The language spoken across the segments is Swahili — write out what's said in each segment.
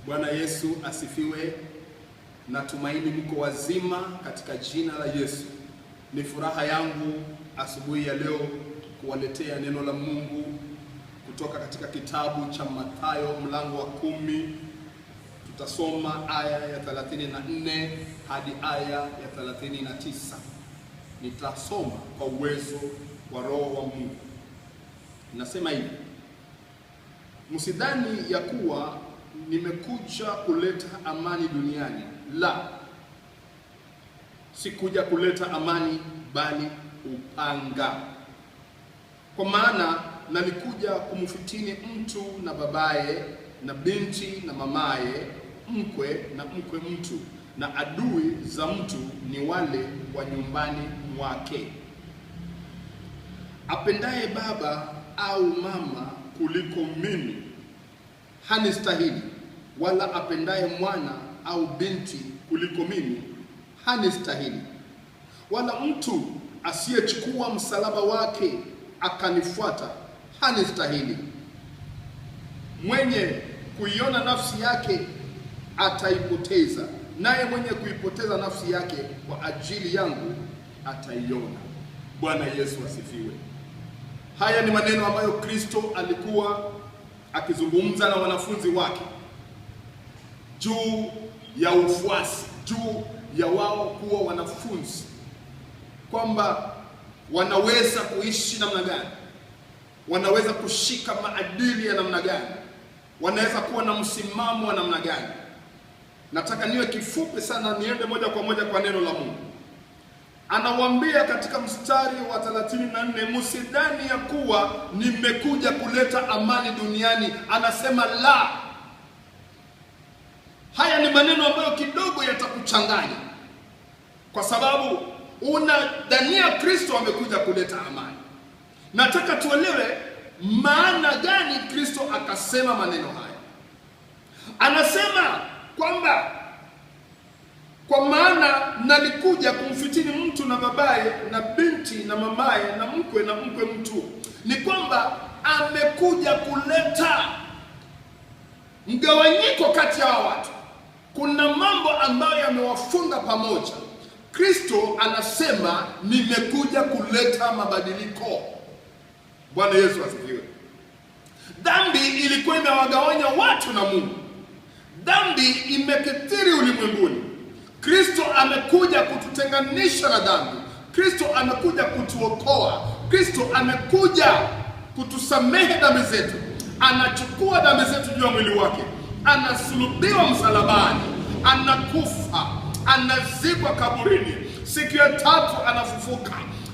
Bwana Yesu asifiwe. Natumaini mko wazima katika jina la Yesu. Ni furaha yangu asubuhi ya leo kuwaletea neno la Mungu kutoka katika kitabu cha Mathayo mlango wa 10. Tutasoma aya ya 34 hadi aya ya 39. Nitasoma kwa uwezo wa Roho wa Mungu. Nasema hivi: msidhani ya kuwa nimekuja kuleta amani duniani. La, sikuja kuleta amani bali upanga. Kwa maana nalikuja kumfitini mtu na babaye, na binti na mamaye, mkwe na mkwe mtu, na adui za mtu ni wale wa nyumbani mwake. Apendaye baba au mama kuliko mimi hanistahili, wala apendaye mwana au binti kuliko mimi hanistahili. Wala mtu asiyechukua msalaba wake akanifuata hanistahili. Mwenye kuiona nafsi yake ataipoteza, naye mwenye kuipoteza nafsi yake kwa ajili yangu ataiona. Bwana Yesu asifiwe. Haya ni maneno ambayo Kristo alikuwa akizungumza na wanafunzi wake juu ya ufuasi, juu ya wao kuwa wanafunzi, kwamba wanaweza kuishi namna gani, wanaweza kushika maadili ya namna gani, wanaweza kuwa na msimamo wa namna gani. Nataka niwe kifupi sana, niende moja kwa moja kwa neno la Mungu. Anawaambia katika mstari wa 34, msidhani ya kuwa nimekuja kuleta amani duniani. Anasema la. Haya ni maneno ambayo kidogo yatakuchanganya, kwa sababu unadhania Kristo amekuja kuleta amani. Nataka tuelewe maana gani Kristo akasema maneno haya. Anasema kwamba kwa maana nalikuja kumfitini mtu na babaye, na binti na mamaye, na mkwe na mkwe mtu. Ni kwamba amekuja kuleta mgawanyiko kati ya watu. Kuna mambo ambayo yamewafunga pamoja. Kristo anasema nimekuja kuleta mabadiliko. Bwana Yesu asifiwe. Dhambi ilikuwa imewagawanya watu na Mungu. Dhambi imekithiri ulimwenguni. Kristo amekuja kututenganisha na dhambi. Kristo amekuja kutuokoa. Kristo amekuja kutusamehe dhambi zetu. Anachukua dhambi zetu juu ya mwili wake. Anasulubiwa msalabani, anakufa, anazikwa kaburini, siku ya tatu anafufuka.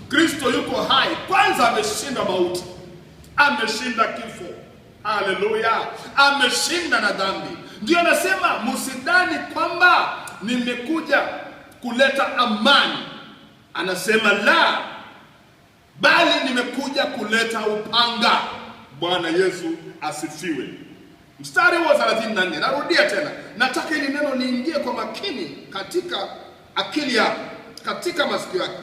Kristo yuko hai. Kwanza ameshinda mauti, ameshinda kifo. Haleluya, ameshinda na dhambi. Ndio anasema msidhani kwamba nimekuja kuleta amani. Anasema la, bali nimekuja kuleta upanga. Bwana Yesu asifiwe. Mstari wa 34, narudia tena. Nataka hili neno liingie kwa makini katika akili yako, katika masikio yako.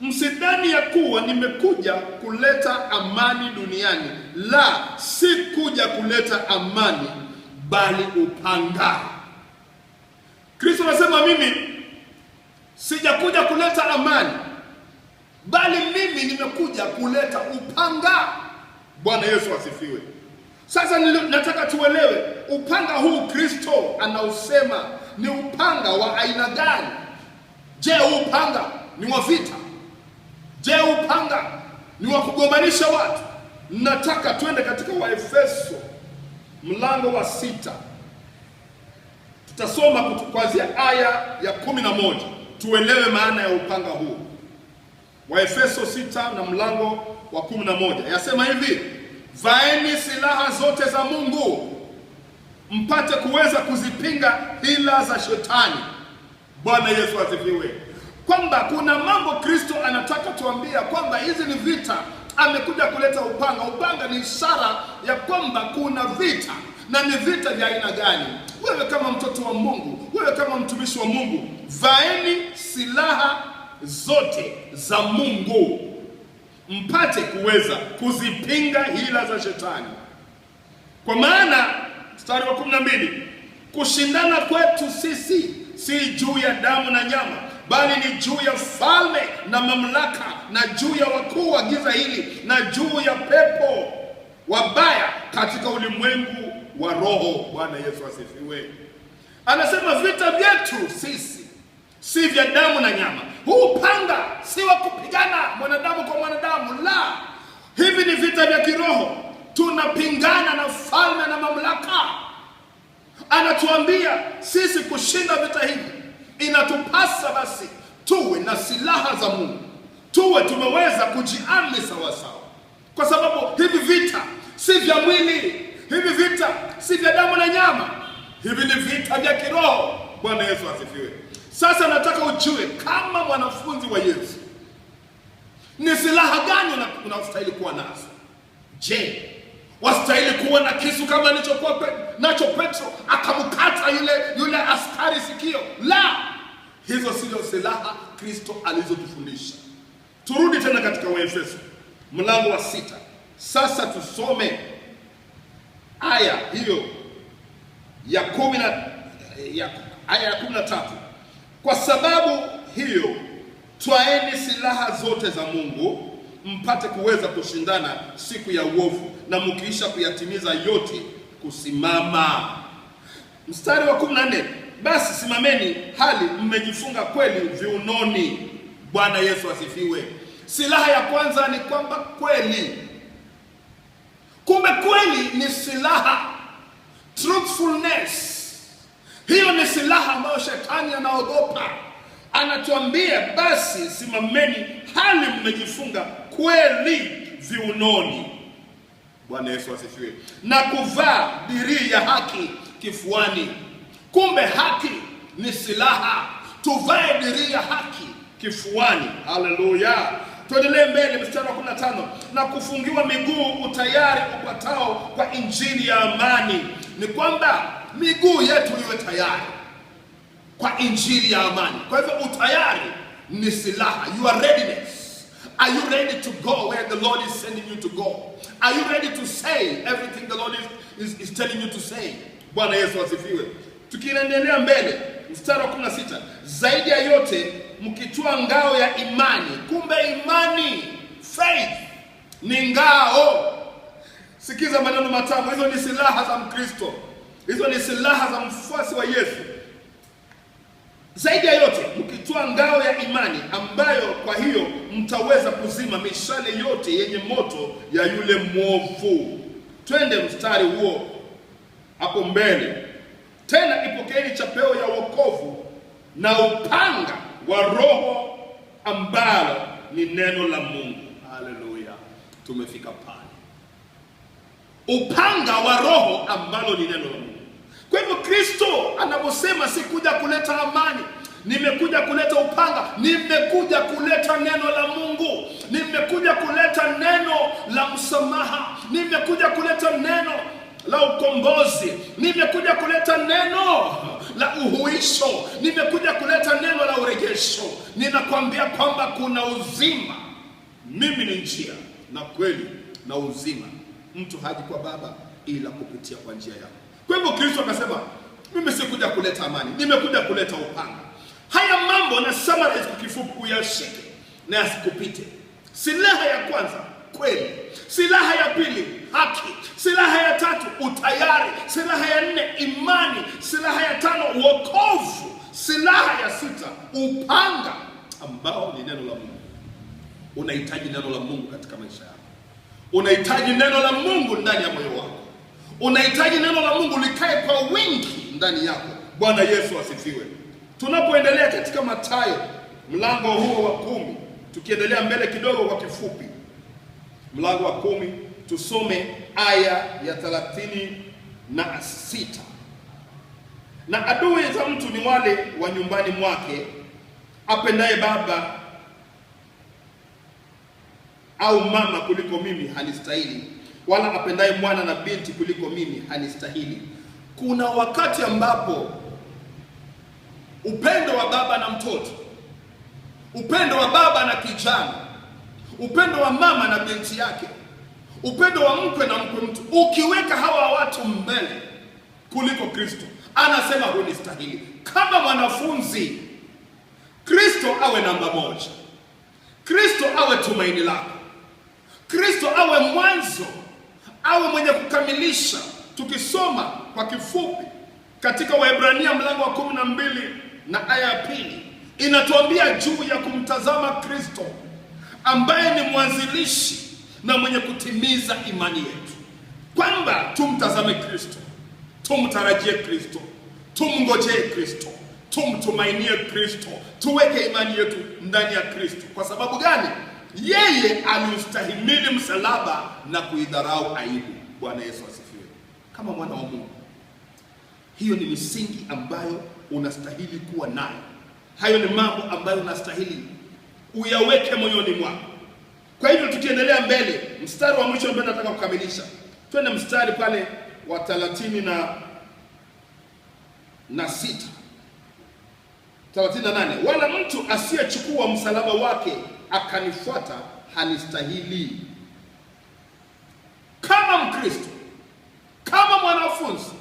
Msidhani ya kuwa nimekuja kuleta amani duniani. La, si kuja kuleta amani bali upanga. Kristo anasema mimi sijakuja kuleta amani, bali mimi nimekuja kuleta upanga. Bwana Yesu asifiwe. Sasa nataka tuelewe upanga huu Kristo anausema ni upanga wa aina gani? Je, upanga ni wa vita? Je, upanga ni wa kugombanisha watu? Nataka twende katika Waefeso mlango wa 6. Tutasoma kuanzia aya ya 11 tuelewe maana ya upanga huu. Waefeso 6 na mlango wa 11 yasema hivi: vaeni silaha zote za Mungu mpate kuweza kuzipinga hila za shetani. Bwana Yesu asifiwe. Kwamba kuna mambo Kristo anataka tuambia kwamba hizi ni vita. Amekuja kuleta upanga. Upanga ni ishara ya kwamba kuna vita. Na ni vita vya aina gani? Wewe kama mtoto wa Mungu, wewe kama mtumishi wa Mungu, vaeni silaha zote za Mungu mpate kuweza kuzipinga hila za shetani. Kwa maana mstari wa 12, Kushindana kwetu sisi si juu ya damu na nyama, bali ni juu ya falme na mamlaka, na juu ya wakuu wa giza hili, na juu ya pepo wabaya katika ulimwengu wa roho. Bwana Yesu asifiwe. Anasema vita vyetu sisi si vya damu na nyama. Huu upanga si wa kupigana mwanadamu kwa mwanadamu, la. Hivi ni vita vya kiroho. Tunapingana na falme na mamlaka. Anatuambia sisi kushinda vita hivi, inatupasa basi tuwe na silaha za Mungu, tuwe tumeweza kujiamini sawa sawa, kwa sababu hivi vita si vya mwili, hivi vita si vya damu na nyama, hivi ni vita vya kiroho. Bwana Yesu asifiwe. Sasa nataka ujue kama mwanafunzi wa Yesu, ni silaha gani unastahili kuwa nazo? Je, wastahili kuwa na kisu kama alichokuwa nacho Petro akamkata yule askari sikio? La, hizo sio silaha Kristo alizotufundisha. Turudi tena katika Waefeso mlango wa 6. Sasa tusome aya hiyo ya 13. Kwa sababu hiyo twaeni silaha zote za Mungu mpate kuweza kushindana siku ya uovu, na mkiisha kuyatimiza yote kusimama. Mstari wa 14, basi simameni hali mmejifunga kweli viunoni. Bwana Yesu asifiwe. Silaha ya kwanza ni kwamba kweli. Kumbe kweli ni silaha. Truthfulness, hiyo ni silaha ambayo shetani anaogopa. Anatuambia basi simameni hali mmejifunga kweli viunoni. Bwana Yesu asifiwe. Na kuvaa dirii ya haki kifuani. Kumbe haki ni silaha. Tuvae dirii ya haki kifuani. Haleluya. Tuendelee mbele mstari wa 15. Na kufungiwa miguu utayari upatao kwa injili ya amani. Ni kwamba miguu yetu iwe tayari kwa injili ya amani. Kwa hivyo utayari ni silaha. Your readiness. Are you ready to go where the Lord is sending you to go? Are you ready to say everything the Lord is telling you to say? Bwana Yesu asifiwe. Tukiendelea mbele mstari wa 16. Zaidi ya yote mkitwaa ngao ya imani. Kumbe imani, faith, ni ngao. Sikiza maneno matamu. Hizo ni silaha za Mkristo. Hizo ni silaha za mfuasi wa Yesu. Zaidi ya yote mkitwaa ngao ya imani, ambayo kwa hiyo mtaweza kuzima mishale yote yenye moto ya yule mwovu. Twende mstari huo hapo mbele. Tena ipokeeni chapeo ya wokovu na upanga wa Roho, ambalo ni neno la Mungu. Haleluya. Tumefika pale. Upanga wa Roho ambalo ni neno la Mungu. Kwa hivyo Kristo anaposema sikuja kuleta amani, nimekuja kuleta upanga, nimekuja kuleta neno la Mungu, nimekuja kuleta neno la msamaha, nimekuja kuleta neno la ukombozi, nimekuja kuleta neno la uhuisho, nimekuja kuleta neno la urejesho. Ninakwambia kwamba kuna uzima. Mimi ni njia na kweli na uzima. Mtu haji kwa Baba ila kupitia kwa njia yangu. Kwa hivyo Kristo akasema mimi sikuja kuleta amani, nimekuja kuleta upanga. Haya mambo na summarize kwa kifupi uyashike na yasikupite. Silaha ya kwanza kweli, silaha ya pili haki, silaha ya tatu utayari, silaha ya 4 imani, silaha ya 5 wokovu, silaha ya 6 upanga ambao ni neno la Mungu. Unahitaji neno la Mungu katika maisha yako. Unahitaji neno la Mungu ndani ya moyo wako. Unahitaji neno la Mungu likae kwa wingi ndani yako. Bwana Yesu asifiwe. Tunapoendelea katika Mathayo mlango huo wa 10, tukiendelea mbele kidogo kwa kifupi, mlango wa 10 tusome aya ya 36. Na adui za mtu ni wale wa nyumbani mwake, apendaye baba au mama kuliko mimi hanistahili, wala apendaye mwana na binti kuliko mimi hanistahili. Kuna wakati ambapo upendo wa baba na mtoto, upendo wa baba na kijana, upendo wa mama na binti yake, upendo wa mkwe na mkwe mtu, ukiweka hawa watu mbele kuliko Kristo, anasema hunistahili. Kama mwanafunzi, Kristo awe namba moja, Kristo awe tumaini lako, Kristo awe mwanzo, awe mwenye kukamilisha. Tukisoma kwa kifupi katika Waebrania mlango wa 12 na aya ya 2, inatuambia juu ya kumtazama Kristo ambaye ni mwanzilishi na mwenye kutimiza imani yetu, kwamba tumtazame Kristo, tumtarajie Kristo, tumngojee Kristo, tumtumainie Kristo, tuweke imani yetu ndani ya Kristo. Kwa sababu gani? Yeye aliustahimili msalaba na kuidharau aibu. Bwana Yesu asifiwe. Kama mwana wa Mungu, hiyo ni misingi ambayo unastahili kuwa nayo. Hayo ni mambo ambayo unastahili uyaweke moyoni mwako. Kwa hivyo tukiendelea mbele, mstari wa mwisho ambao nataka kukamilisha, twende mstari pale wa 38, wala mtu asiyechukua msalaba wake akanifuata hanistahili. Kama Mkristo, kama mwanafunzi,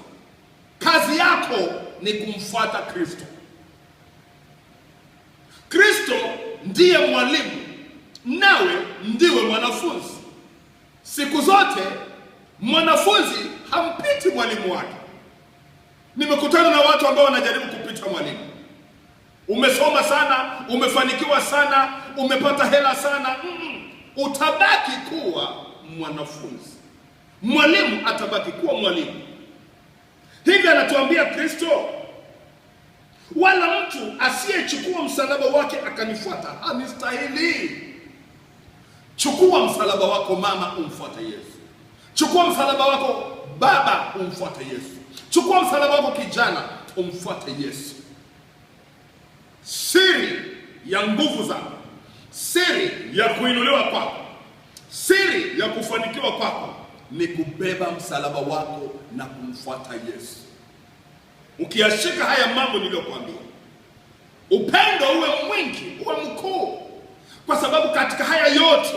kazi yako ni kumfuata Kristo. Kristo ndiye mwalimu, nawe ndiwe mwanafunzi. Siku zote mwanafunzi hampiti mwalimu wake. Nimekutana na watu ambao wanajaribu kupita mwalimu. Umesoma sana, umefanikiwa sana, umepata hela sana, utabaki kuwa mwanafunzi, mwalimu atabaki kuwa mwalimu. Hivi anatuambia Kristo, wala mtu asiyechukua msalaba wake akanifuata hanistahili. Chukua msalaba wako mama, umfuate Yesu. Chukua msalaba wako baba, umfuate Yesu. Chukua msalaba wako kijana, umfuate Yesu. Siri ya nguvu zako, siri ya kuinuliwa kwako, siri ya kufanikiwa kwako ni kubeba msalaba wako na kumfuata Yesu. Ukiyashika haya mambo niliyokuambia, upendo uwe mwingi, uwe mkuu, kwa sababu katika haya yote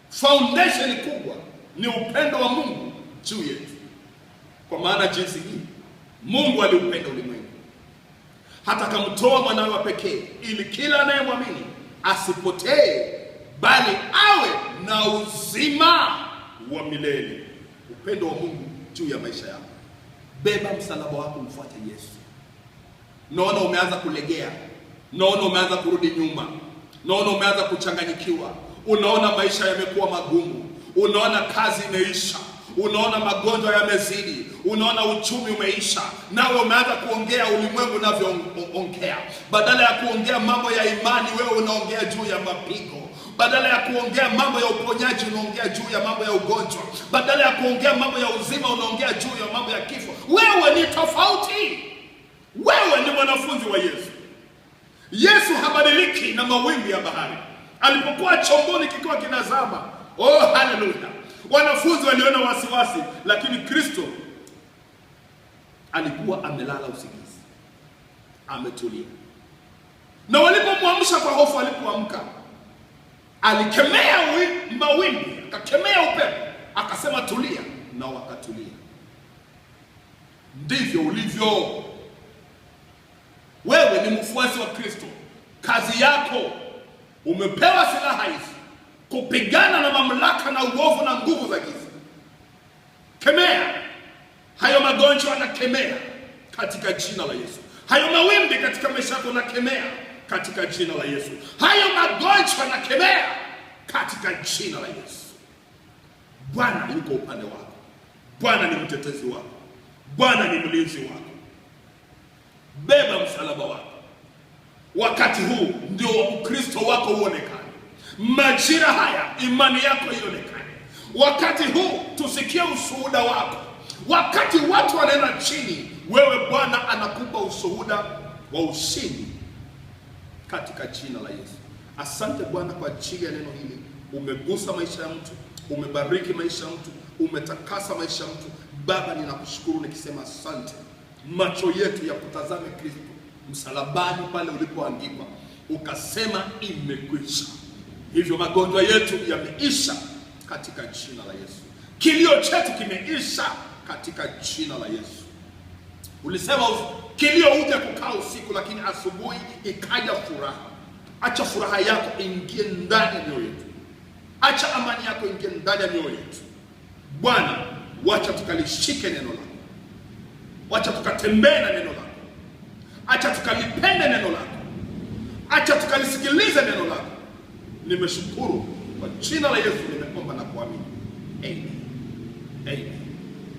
foundation kubwa ni upendo wa Mungu juu yetu. Kwa maana jinsi hii Mungu aliupenda ulimwengu hata akamtoa mwanawe wa pekee, ili kila anayemwamini asipotee, bali awe na uzima wa milele. Upendo wa Mungu juu ya maisha yako. Beba msalaba wako, mfuate Yesu. Naona umeanza kulegea, naona umeanza kurudi nyuma, naona umeanza kuchanganyikiwa, unaona maisha yamekuwa magumu, unaona kazi imeisha, unaona magonjwa yamezidi, unaona uchumi umeisha, nawe umeanza kuongea ulimwengu unavyoongea. Badala ya kuongea mambo ya imani, wewe unaongea juu ya mapigo. Badala ya kuongea mambo ya uponyaji, unaongea juu ya mambo ya ugonjwa. Badala ya kuongea mambo ya uzima, unaongea juu ya mambo ya kifo. Wewe ni tofauti. Wewe ni mwanafunzi wa Yesu. Yesu habadiliki na mawimbi ya bahari. Alipokuwa chomboni kikiwa kinazama, oh haleluya, wanafunzi waliona wasiwasi, lakini Kristo alikuwa amelala usingizi, ametulia. Na walipomwamsha kwa hofu, alipoamka alikemea mawimbi, akakemea upepo, akasema tulia, na wakatulia. Ndivyo ulivyo. Wewe ni mfuasi wa Kristo. Kazi yako, umepewa silaha hizi kupigana na mamlaka na uovu na nguvu za giza. Kemea hayo magonjwa, na kemea katika jina la Yesu. Hayo mawimbi katika maisha yako, na kemea katika jina la Yesu. Hayo magonjwa, na kemea katika jina la Yesu. Bwana yuko upande wako. Bwana ni mtetezi wako. Bwana ni mlinzi wako. Beba msalaba wako. Wakati huu ndio Ukristo wako uonekane. Majira haya imani yako ionekane. Wakati huu tusikie ushuhuda wako. Wakati watu wanaenda chini, wewe Bwana anakupa ushuhuda wa ushindi katika jina la Yesu. Asante Bwana kwa ajili ya neno hili. Umegusa maisha ya mtu, umebariki maisha ya mtu, umetakasa maisha ya mtu. Baba, ninakushukuru nikisema asante. Macho yetu ya kutazame Kristo msalabani pale ulipoandikwa, ukasema imekwisha. Hivyo magonjwa yetu yameisha katika jina la Yesu. Kilio chetu kimeisha katika jina la Yesu. Ulisema kilio uje kukaa usiku, lakini asubuhi ikaja furaha. Acha furaha yako ingie ndani ya mioyo yetu. Acha amani yako ingie ndani ya mioyo yetu. Bwana, wacha tukalishike neno lako. Wacha tukatembee na neno lako. Acha tukalipende neno lako. Acha tukalisikilize neno lako. Nimeshukuru kwa jina la Yesu nimeomba na kuamini. Amen. Amen.